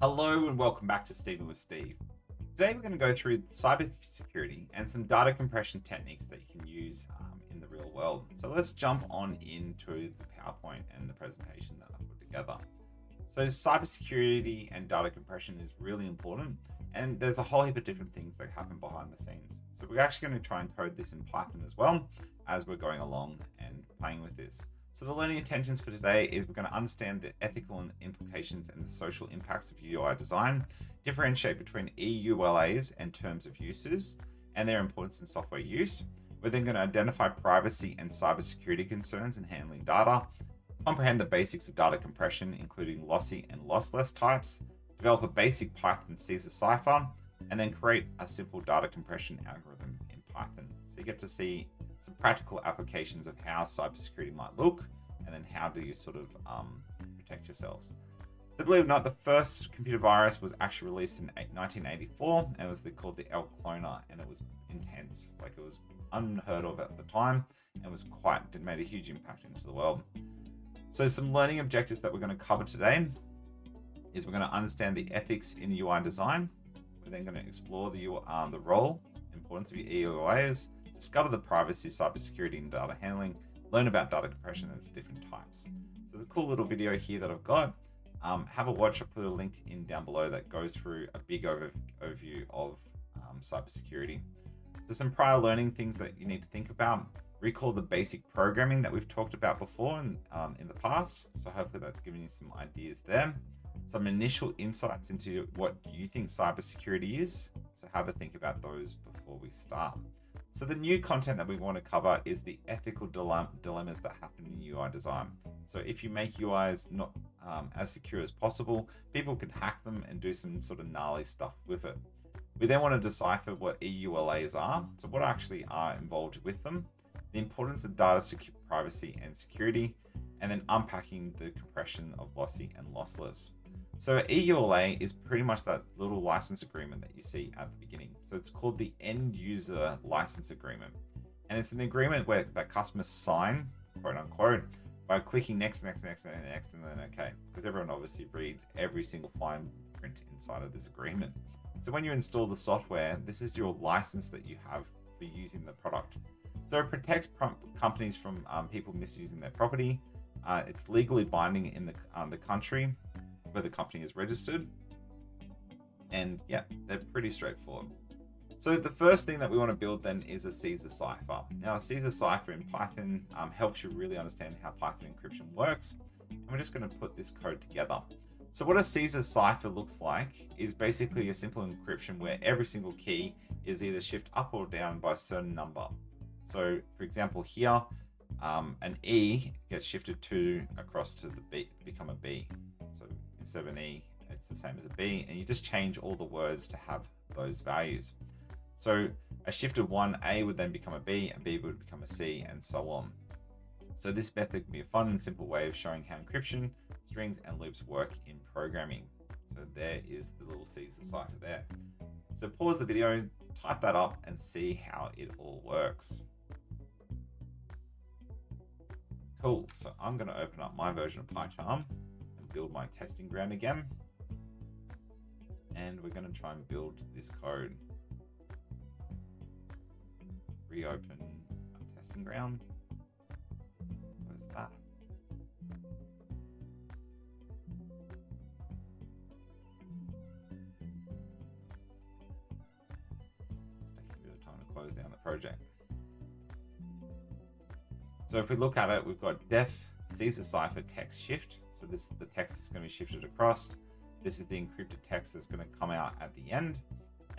Hello and welcome back to Stephen with Steve. Today we're going to go through cybersecurity and some data compression techniques that you can use in the real world. So let's jump on into the PowerPoint and the presentation that I put together. So cybersecurity and data compression is really important, and there's a whole heap of different things that happen behind the scenes. So we're actually going to try and code this in Python as well as we're going along and playing with this. So the learning intentions for today is we're going to understand the ethical implications and the social impacts of UI design, differentiate between EULAs and terms of uses, and their importance in software use. We're then going to identify privacy and cybersecurity concerns in handling data, comprehend the basics of data compression, including lossy and lossless types, develop a basic Python Caesar cipher, and then create a simple data compression algorithm in Python. So you get to see some practical applications of how cybersecurity might look, and then how do you sort of protect yourselves. So believe it or not, the first computer virus was actually released in 1984, and it was called the El Cloner, and it was intense. Like, it was unheard of at the time, and was made a huge impact into the world. So some learning objectives that we're going to cover today is we're going to understand the ethics in UI design. We're then going to explore the role, importance of EULAs, discover the privacy, cybersecurity, and data handling, learn about data compression and its different types. So there's a cool little video here that I've got. Have a watch. I'll put a link in down below that goes through a big overview of cybersecurity. So some prior learning things that you need to think about. Recall the basic programming that we've talked about before in the past. So hopefully that's giving you some ideas there. Some initial insights into what you think cybersecurity is. So have a think about those before we start. So the new content that we want to cover is the ethical dilemmas that happen in UI design. So if you make UIs not as secure as possible, people could hack them and do some sort of gnarly stuff with it. We then want to decipher what EULAs are, so what actually are involved with them, the importance of data privacy and security, and then unpacking the compression of lossy and lossless. So EULA is pretty much that little license agreement that you see at the beginning. So it's called the end user license agreement. And it's an agreement where that customers sign, quote unquote, by clicking next, and then okay. Because everyone obviously reads every single fine print inside of this agreement. So when you install the software, this is your license that you have for using the product. So it protects companies from people misusing their property. It's legally binding in the country where the company is registered. And yeah, they're pretty straightforward. So the first thing that we want to build then is a Caesar cipher. Now, a Caesar cipher in Python helps you really understand how Python encryption works. And we're just going to put this code together. So what a Caesar cipher looks like is basically a simple encryption where every single key is either shifted up or down by a certain number. So for example, here, an E gets shifted across to the B, become a B. So instead of an E, it's the same as a B, and you just change all the words to have those values. So a shift of one A would then become a B, and B would become a C, and so on. So this method can be a fun and simple way of showing how encryption, strings, and loops work in programming. So there is the little Caesar cipher there. So pause the video, type that up, and see how it all works. Cool, so I'm going to open up my version of PyCharm and build my testing ground again. And we're going to try and build this code. Reopen our testing ground. Where's that? It's taking a bit of time to close down the project. So if we look at it, we've got def Caesar cipher text shift. So this is the text that's going to be shifted across. This is the encrypted text that's going to come out at the end.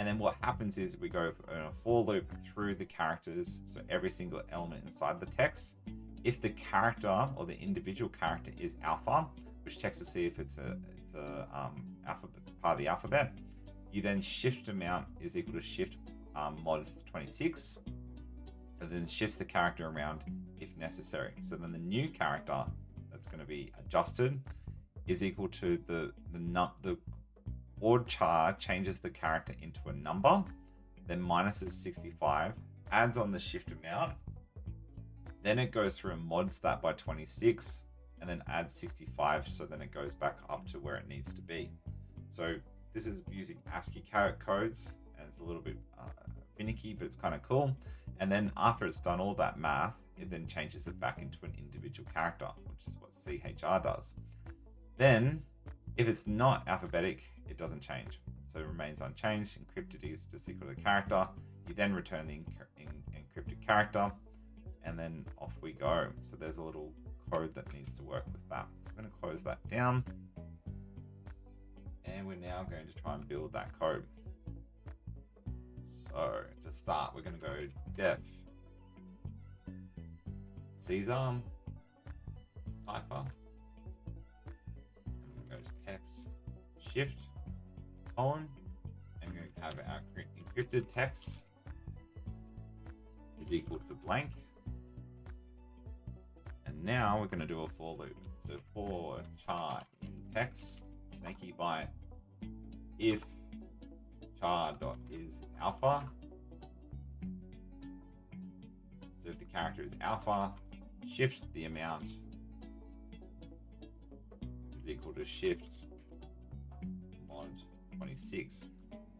And then what happens is we go in a for loop through the characters. So every single element inside the text. If the character or the individual character is alpha, which checks to see if it's a alphabet, part of the alphabet, you then shift amount is equal to shift mod 26, and then shifts the character around if necessary. So then the new character that's going to be adjusted is equal to the odd char changes the character into a number, then minuses 65, adds on the shift amount, then it goes through and mods that by 26, and then adds 65, so then it goes back up to where it needs to be. So this is using ASCII codes, and it's a little bit finicky, but it's kind of cool. And then after it's done all that math, it then changes it back into an individual character, which is what CHR does. Then, if it's not alphabetic, it doesn't change. So it remains unchanged. Encrypted is just equal to the character. You then return the encrypted character, and then off we go. So there's a little code that needs to work with that. So I'm going to close that down. And we're now going to try and build that code. So to start, we're going to go def Caesar Cipher. I'm going to go to text shift colon. I'm going to have our encrypted text is equal to blank. And now we're going to do a for loop. So for char in text, snaky byte, if char dot is alpha. So if the character is alpha, shift the amount is equal to shift mod 26.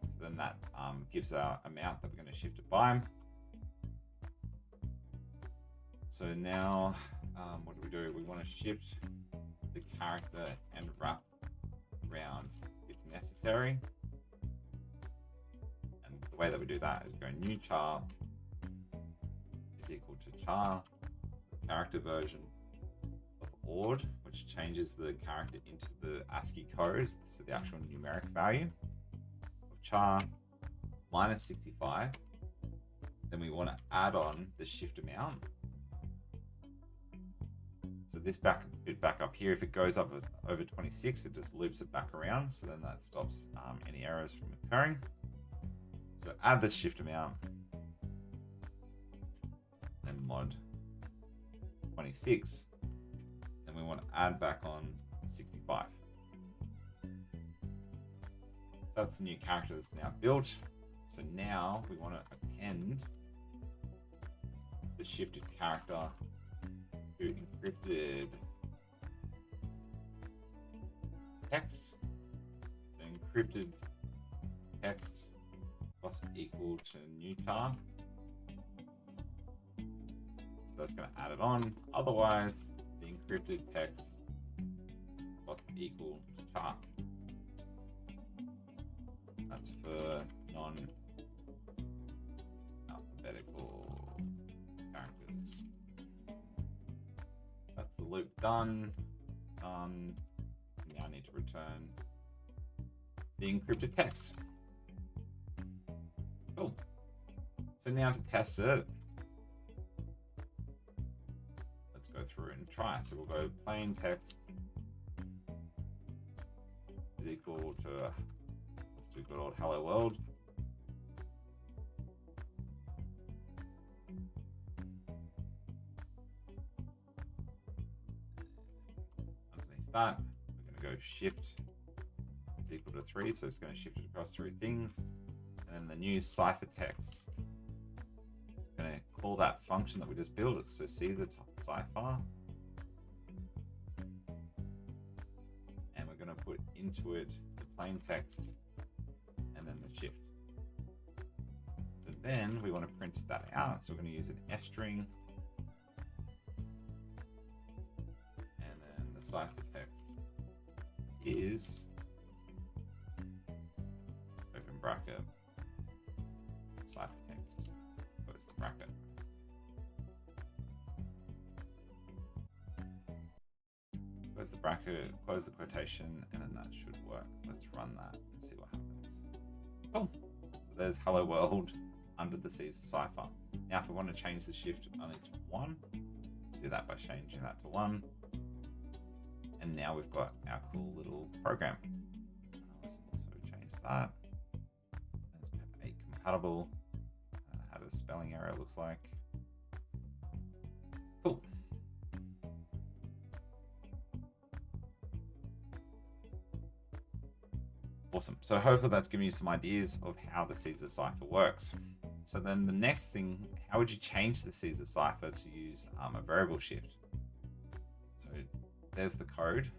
So then that gives our amount that we're going to shift it by. So now what do? We want to shift the character and wrap around if necessary. And the way that we do that is go new char is equal to char character version of ord, which changes the character into the ASCII code, so the actual numeric value of char minus 65. Then we want to add on the shift amount. So this bit back up here, if it goes up over 26, it just loops it back around. So then that stops any errors from occurring. So add the shift amount and mod 26. Then we want to add back on 65. So that's the new character that's now built. So now we want to append the shifted character to encrypted text. So encrypted text plus equal to new char. So that's going to add it on. Otherwise, the encrypted text plus equal to char. That's for non-alphabetical characters. That's the loop done. Now I need to return the encrypted text. Cool. So now to test it, let's go through and try. So we'll go plain text is equal to, let's do good old hello world. That we're going to go shift is equal to 3, so it's going to shift it across 3 things, and then the new cipher text, we're going to call that function that we just built. So Caesar cipher, and we're going to put into it the plain text and then the shift. So then we want to print that out, so we're going to use an f string. Cipher text is open bracket cipher text, close the bracket. Close the bracket, close the quotation, and then that should work. Let's run that and see what happens. Cool. So there's hello world under the Caesar cipher. Now if we want to change the shift only to 1, do that by changing that to 1. And now we've got our cool little program. Let's also change that. Let's pep 8 compatible. How does spelling error looks like? Cool. Awesome. So hopefully that's given you some ideas of how the Caesar cipher works. So then the next thing, how would you change the Caesar cipher to use a variable shift? So there's the code.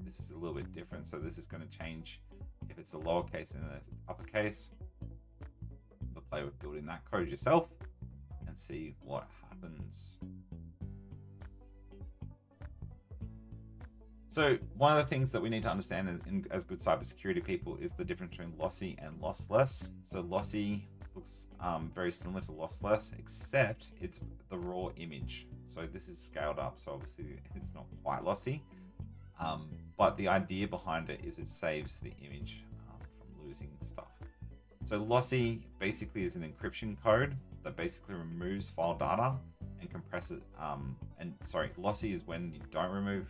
this is a little bit different. So this is going to change if it's a lowercase and if it's uppercase. But play with building that code yourself and see what happens. So one of the things that we need to understand as good cybersecurity people is the difference between lossy and lossless. So lossy looks very similar to lossless, except it's the raw image. So this is scaled up, so obviously it's not quite lossy. But the idea behind it is it saves the image from losing stuff. So lossy basically is an encryption code that basically removes file data and compresses. Lossy is when you don't remove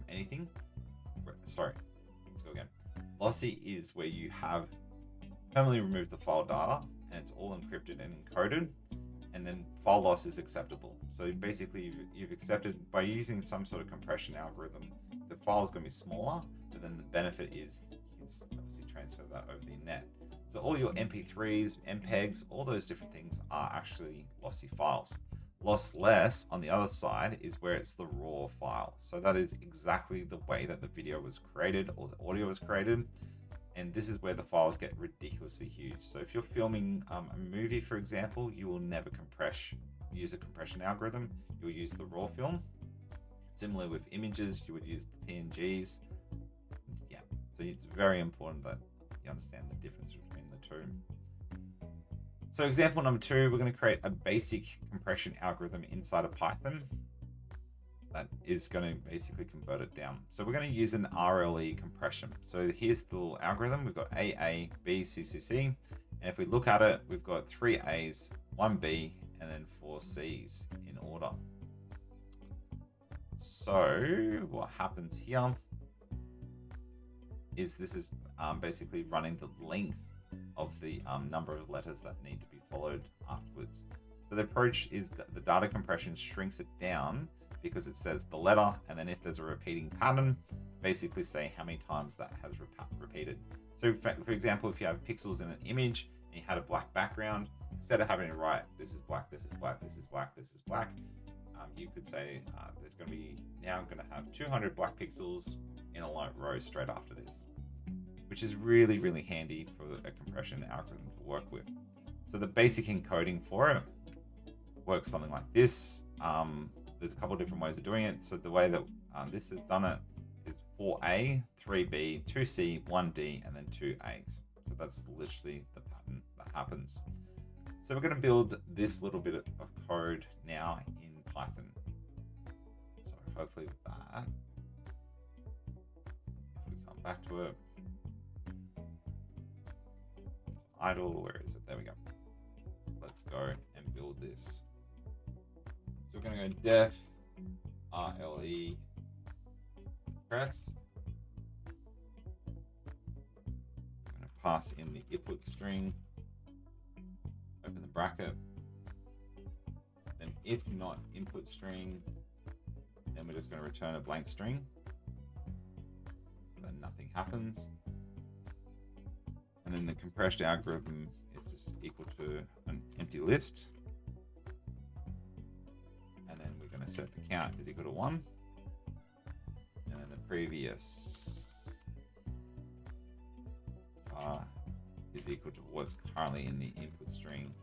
anything. Sorry, let's go again. Lossy is where you have permanently removed the file data and it's all encrypted and encoded, and then file loss is acceptable. So basically you've accepted by using some sort of compression algorithm, the file is going to be smaller, but then the benefit is you can obviously transfer that over the net. So all your MP3s, MPEGs, all those different things are actually lossy files. Lossless, on the other side, is where it's the raw file. So that is exactly the way that the video was created or the audio was created. And this is where the files get ridiculously huge. So if you're filming a movie, for example, you will never use a compression algorithm. You'll use the raw film. Similar with images, you would use the PNGs. Yeah, so it's very important that you understand the difference between the two. So example number 2, we're going to create a basic compression algorithm inside of Python that is going to basically convert it down. So we're going to use an RLE compression. So here's the little algorithm. We've got A, B, C, C, C. And if we look at it, we've got 3 A's, 1 B, and then 4 C's in order. So what happens here is this is basically running the length of the number of letters that need to be followed afterwards. So the approach is that the data compression shrinks it down because it says the letter, and then if there's a repeating pattern, basically say how many times that has repeated. So for example, if you have pixels in an image and you had a black background, instead of having to write this is black, this is black, this is black, this is black, you could say there's going to be, now I'm going to have 200 black pixels in a row straight after this, which is really, really handy for a compression algorithm to work with. So the basic encoding for it works something like this. There's a couple of different ways of doing it. So the way that this has done it is 4A, 3B, 2C, 1D, and then 2 A's. So that's literally the pattern that happens. So we're going to build this little bit of code now in Python. So hopefully that, if we come back to it, idle, where is it? There we go. Let's go and build this. So we're going to go def RLE press. I'm going to pass in the input string, open the bracket, then if not input string, then we're just going to return a blank string so that nothing happens. And then the compressed algorithm is just equal to an empty list. And then we're going to set the count is equal to 1. And then the previous is equal to what's currently in the input string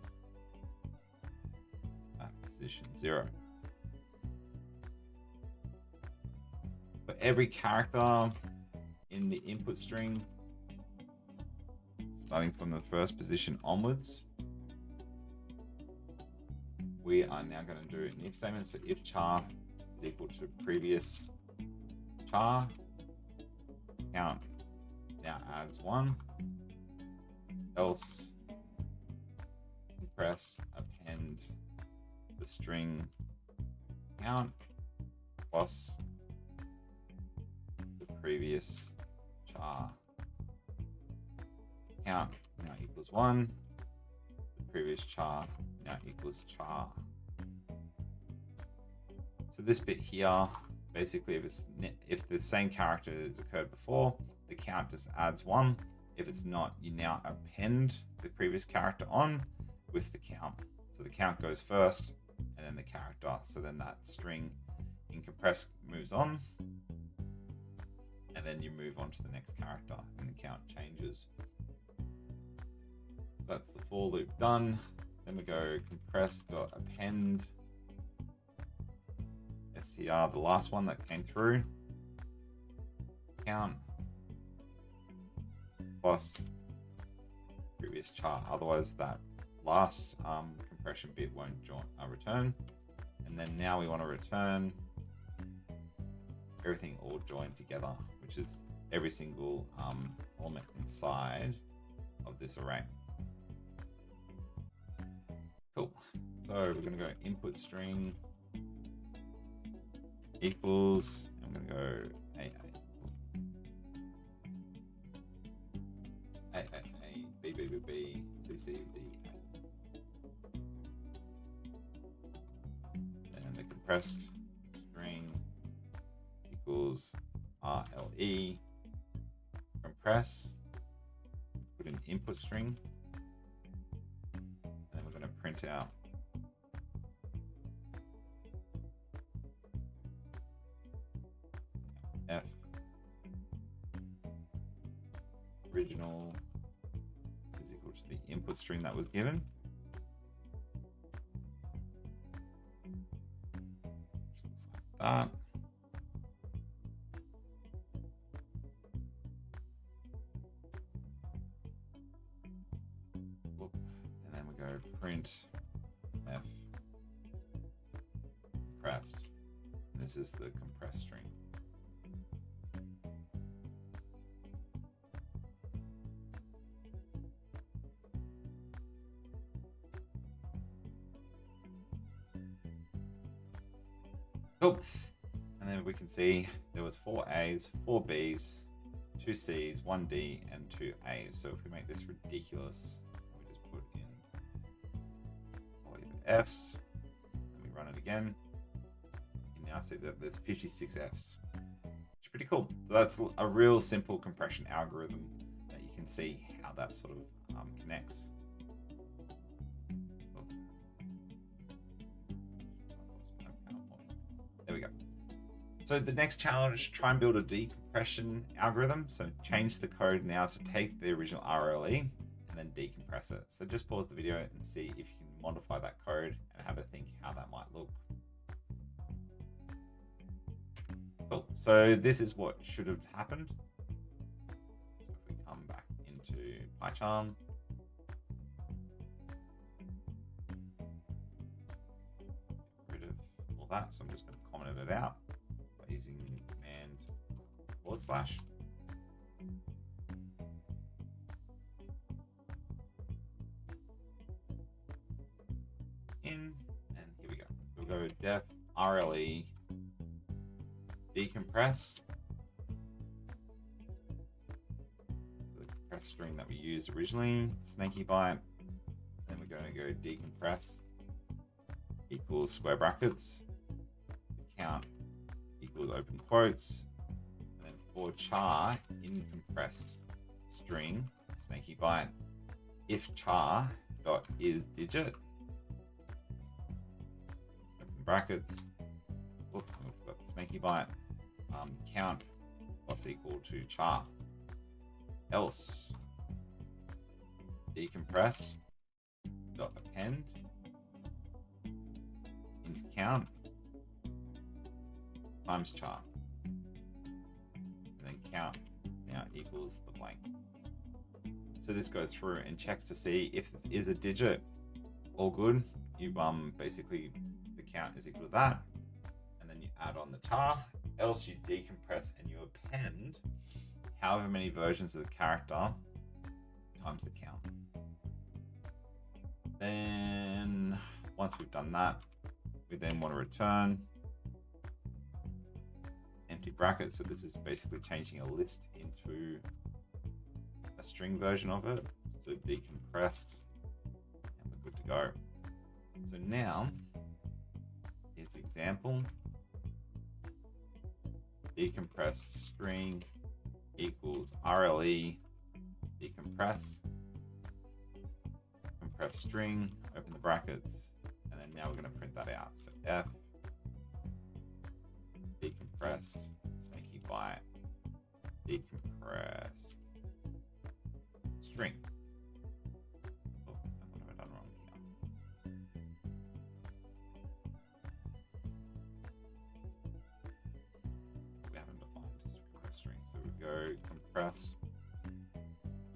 at position 0. For every character in the input string, starting from the first position onwards, we are now going to do an if statement. So if char is equal to previous char, count now adds 1, else compress append the string count plus the previous char. Count now equals 1. The previous char now equals char. So this bit here, basically, if the same character has occurred before, the count just adds 1. If it's not, you now append the previous character on with the count. So the count goes first, and then the character. So then that string Compress moves on, and then you move on to the next character and the count changes. So that's the for loop done. Then we go compress.append str, the last one that came through, count plus previous char, otherwise that last compression bit won't return. And then now we want to return everything all joined together, which is every single element inside of this array. Cool. So we're going to go input string equals, I'm going to go A, B, B, B, B, C, C, D, A. And the compressed string equals RLE compress, put an input string, and then we're going to print out F original is equal to the input string that was given. Just looks like that. And then we go print F compressed. And this is the compressed string. Cool. And then we can see there was 4 A's, 4 B's, 2 C's, 1 D, and 2 A's. So if we make this ridiculous, we just put in all of the F's, and we run it again. You now see that there's 56 F's, which is pretty cool. So that's a real simple compression algorithm that you can see how that sort of connects. There we go. So the next challenge, try and build a decompression algorithm. So change the code now to take the original RLE and then decompress it. So just pause the video and see if you can modify that code and have a think how that might look. Cool. So this is what should have happened. So if we come back into PyCharm, get rid of all that. So I'm just going to comment it out by using command // in, and here we go. We'll go def RLE decompress, the compressed string that we used originally, snaky bite. Then we're going to go decompress equals square brackets, count equals open quotes, and then for char in compressed string snaky bite, if char dot is digit, open brackets, we've got the snaky bite, count plus equal to char, else decompressed dot append into count times char, and then count now equals the blank. So this goes through and checks to see if this is a digit, all good. You basically the count is equal to that, and then you add on the char, else you decompress and you append however many versions of the character times the count. Then once we've done that, we then want to return empty brackets. So this is basically changing a list into a string version of it. So decompressed, and we're good to go. So now here's the example. Decompress string equals RLE decompress, compress string, open the brackets, and then now we're going to print that out. So F decompressed, sneaky byte, decompressed string. Oh, what have I done wrong here? We haven't defined compressed string, so we go compressed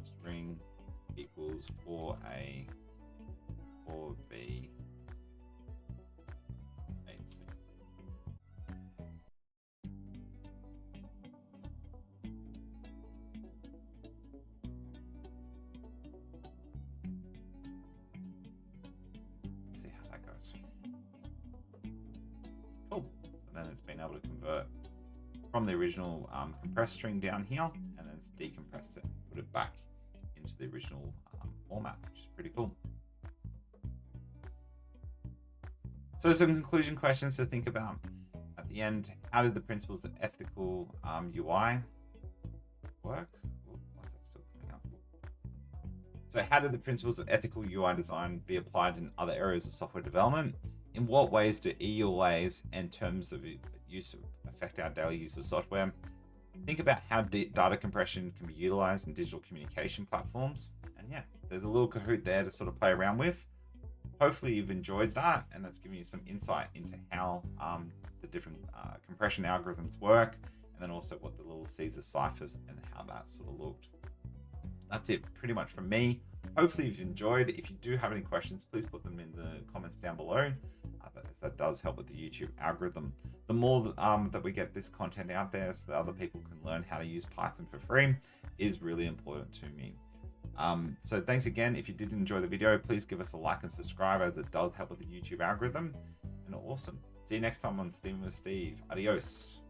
string equals 4A 4B 8C. Let's see how that goes. Cool. So then it's been able to convert from the original compressed string down here, and then it's decompressed it, put it back into the original format, which is pretty cool. So some conclusion questions to think about at the end. How did the principles of ethical UI work? Ooh, why is that still coming up? So how did the principles of ethical UI design be applied in other areas of software development? In what ways do EULAs and terms of use affect our daily use of software? Think about how data compression can be utilized in digital communication platforms. And yeah, there's a little Kahoot there to sort of play around with. Hopefully you've enjoyed that, and that's giving you some insight into how the different compression algorithms work, and then also what the little Caesar ciphers and how that sort of looked. That's it pretty much from me. Hopefully you've enjoyed. If you do have any questions, please put them in the comments down below. That does help with the YouTube algorithm. The more that we get this content out there so that other people can learn how to use Python for free is really important to me. So thanks again. If you did enjoy the video, please give us a like and subscribe, as it does help with the YouTube algorithm. And awesome. See you next time on Steam with Steve. Adios.